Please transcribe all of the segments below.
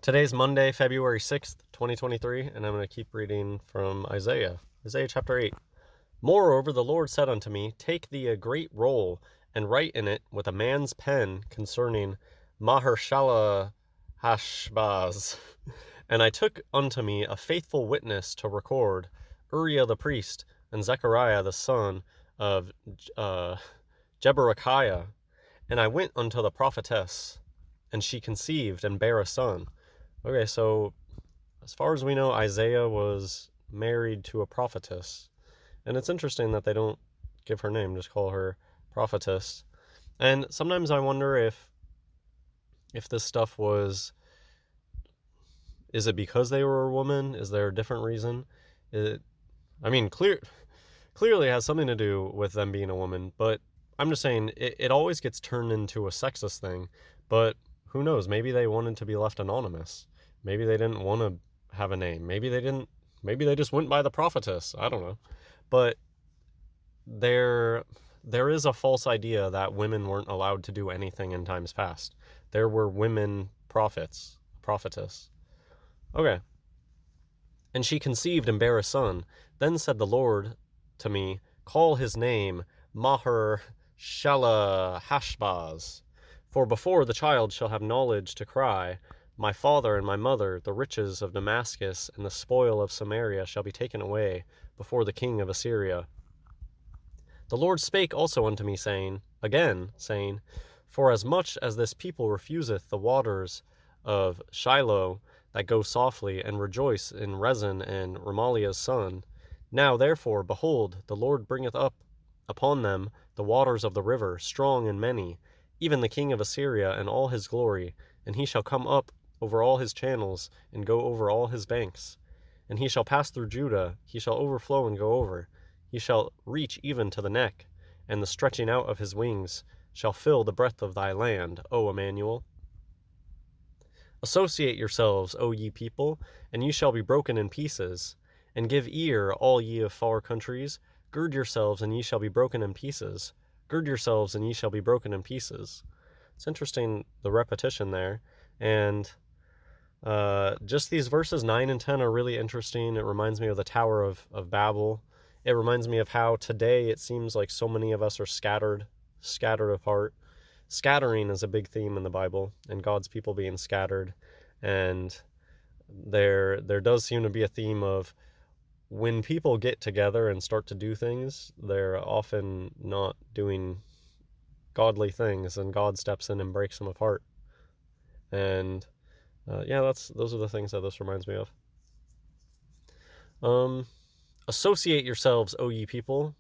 Today's Monday, February 6th, 2023, and I'm going to keep reading from Isaiah chapter 8. Moreover, the Lord said unto me, Take thee a great roll, and write in it with a man's pen concerning Mahershala Hashbaz. And I took unto me a faithful witness to record, Uriah the priest, and Zechariah the son of Jeberechiah. And I went unto the prophetess, and she conceived and bare a son. Okay, so as far as we know, Isaiah was married to a prophetess. And it's interesting that they don't give her name, just call her prophetess. And sometimes I wonder if this stuff is it because they were a woman? Is there a different reason? Clearly has something to do with them being a woman, but I'm just saying it always gets turned into a sexist thing. But who knows? Maybe they wanted to be left anonymous. Maybe they didn't want to have a name. Maybe they didn't. Maybe they just went by the prophetess. I don't know. But there is a false idea that women weren't allowed to do anything in times past. There were women prophetess. Okay. And she conceived and bare a son. Then said the Lord to me, Call his name Maher Shala Hashbaz. For before the child shall have knowledge to cry, My father and my mother, the riches of Damascus and the spoil of Samaria shall be taken away before the king of Assyria. The Lord spake also unto me, saying, For as much as this people refuseth the waters of Shiloh that go softly, and rejoice in Rezin and Remaliah's son, now therefore, behold, the Lord bringeth up upon them the waters of the river, strong and many, even the king of Assyria and all his glory, and he shall come up over all his channels, and go over all his banks. And he shall pass through Judah, he shall overflow and go over. He shall reach even to the neck, and the stretching out of his wings shall fill the breadth of thy land, O Emmanuel. Associate yourselves, O ye people, and ye shall be broken in pieces. And give ear, all ye of far countries. Gird yourselves, and ye shall be broken in pieces. Gird yourselves, and ye shall be broken in pieces. It's interesting, the repetition there. And just these verses 9 and 10 are really interesting. It reminds me of the Tower of Babel. It reminds me of how today it seems like so many of us are scattered apart. Scattering is a big theme in the Bible, and God's people being scattered. And there does seem to be a theme of when people get together and start to do things, they're often not doing godly things, and God steps in and breaks them apart. And those are the things that this reminds me of. Associate yourselves, O ye people.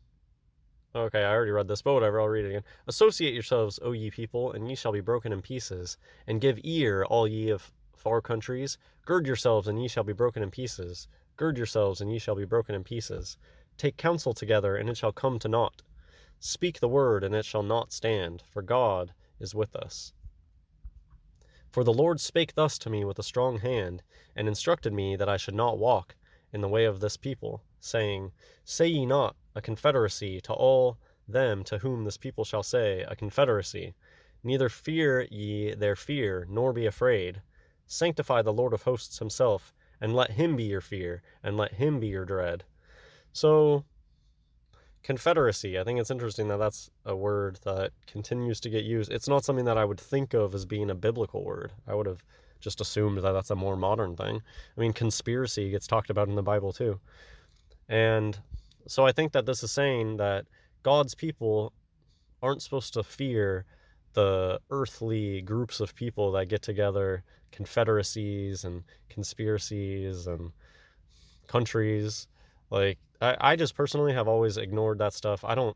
Okay, I already read this, but whatever, I'll read it again. Associate yourselves, O ye people, and ye shall be broken in pieces. And give ear, all ye of far countries. Gird yourselves, and ye shall be broken in pieces. Gird yourselves, and ye shall be broken in pieces. Take counsel together, and it shall come to naught. Speak the word, and it shall not stand, for God is with us. For the Lord spake thus to me with a strong hand, and instructed me that I should not walk in the way of this people, saying, Say ye not, a confederacy, to all them to whom this people shall say, a confederacy. Neither fear ye their fear, nor be afraid. Sanctify the Lord of hosts himself, and let him be your fear, and let him be your dread. So, confederacy, I think it's interesting that that's a word that continues to get used. It's not something that I would think of as being a biblical word. I would have just assumed that that's a more modern thing. I mean, conspiracy gets talked about in the Bible too. And so I think that this is saying that God's people aren't supposed to fear the earthly groups of people that get together, confederacies and conspiracies and countries. Like, I just personally have always ignored that stuff. I've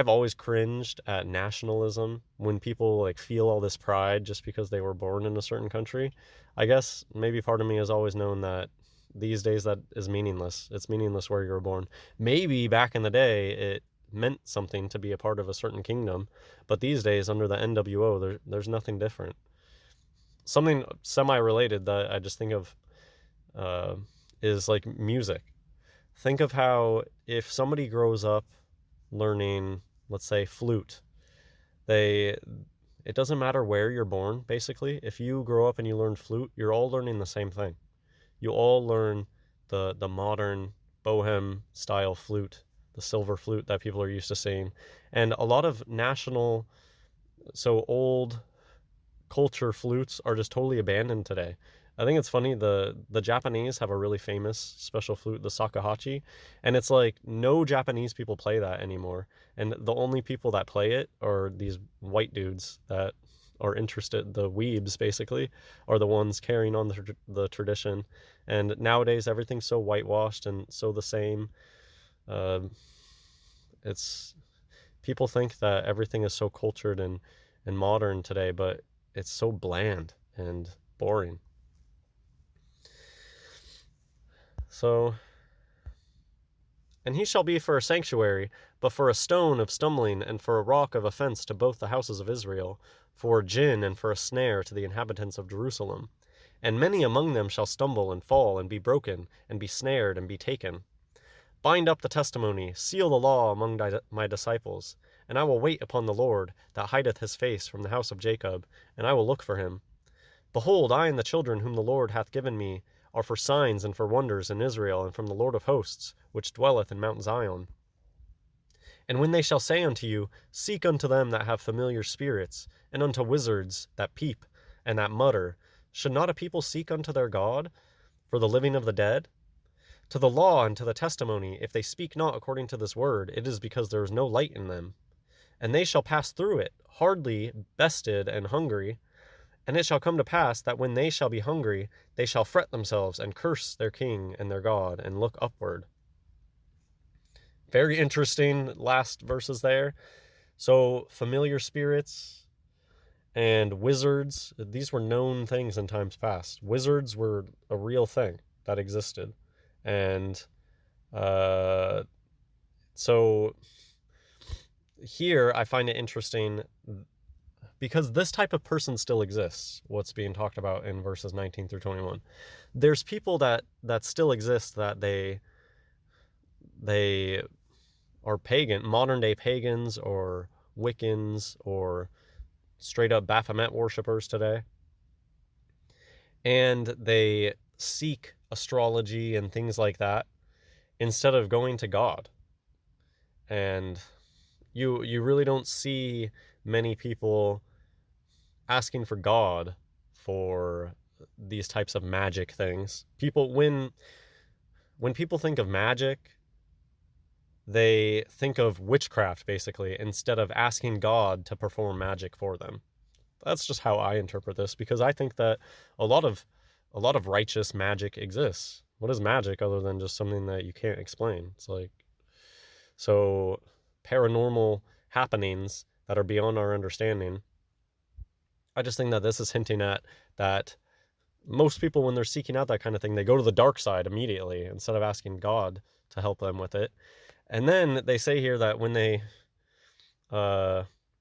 always cringed at nationalism when people like feel all this pride just because they were born in a certain country. I guess maybe part of me has always known that these days that is meaningless. It's meaningless where you were born. Maybe back in the day it meant something to be a part of a certain kingdom, but these days under the NWO there's nothing different. Something semi-related that I just think of is like music. Think of how if somebody grows up learning, let's say, flute, they It doesn't matter where you're born, basically. If you grow up and you learn flute, you're all learning the same thing. You all learn the modern bohem style flute, the silver flute that people are used to seeing. And a lot of so old culture flutes are just totally abandoned today. I think it's funny, the Japanese have a really famous special flute, the shakuhachi, and it's like no Japanese people play that anymore. And the only people that play it are these white dudes that are interested, the weebs basically, are the ones carrying on the tradition. And nowadays everything's so whitewashed and so the same. Uh, it's People think that everything is so cultured and modern today, but it's so bland and boring. So, and he shall be for a sanctuary, but for a stone of stumbling, and for a rock of offense to both the houses of Israel, for a gin and for a snare to the inhabitants of Jerusalem. And many among them shall stumble and fall and be broken, and be snared and be taken. Bind up the testimony, seal the law among my disciples, and I will wait upon the Lord, that hideth his face from the house of Jacob, and I will look for him. Behold, I and the children whom the Lord hath given me are for signs and for wonders in Israel, and from the Lord of hosts, which dwelleth in Mount Zion. And when they shall say unto you, Seek unto them that have familiar spirits, and unto wizards that peep, and that mutter, should not a people seek unto their God for the living of the dead? To the law and to the testimony, if they speak not according to this word, it is because there is no light in them. And they shall pass through it, hardly bested and hungry. And it shall come to pass that when they shall be hungry, they shall fret themselves and curse their king and their God, and look upward. Very interesting last verses there. So familiar spirits and wizards, these were known things in times past. Wizards were a real thing that existed. And so here I find it interesting because this type of person still exists, what's being talked about in verses 19 through 21. There's people that still exist, that they are pagan, modern day pagans or Wiccans or straight up Baphomet worshippers today. And they seek astrology and things like that instead of going to God. And you really don't see many people asking for God for these types of magic things. People, when people think of magic, they think of witchcraft basically, instead of asking God to perform magic for them. That's just how I interpret this, because I think that a lot of righteous magic exists. What is magic other than just something that you can't explain? It's like, so paranormal happenings that are beyond our understanding. I just think that this is hinting at that most people, when they're seeking out that kind of thing, they go to the dark side immediately instead of asking God to help them with it. And then they say here that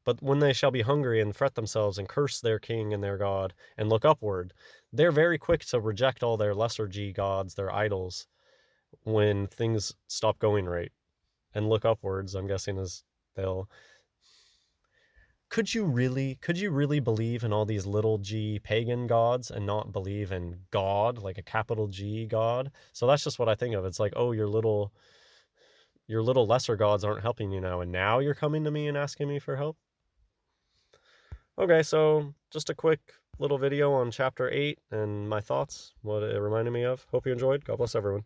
but when they shall be hungry and fret themselves and curse their king and their God and look upward, they're very quick to reject all their lesser-g gods, their idols, when things stop going right. And look upwards, I'm guessing, is they'll... Could you really believe in all these little g pagan gods and not believe in God, like a capital G God? So that's just what I think of. It's like, oh, your little lesser gods aren't helping you now, and now you're coming to me and asking me for help? Okay, so just a quick little video on chapter 8 and my thoughts, what it reminded me of. Hope you enjoyed. God bless everyone.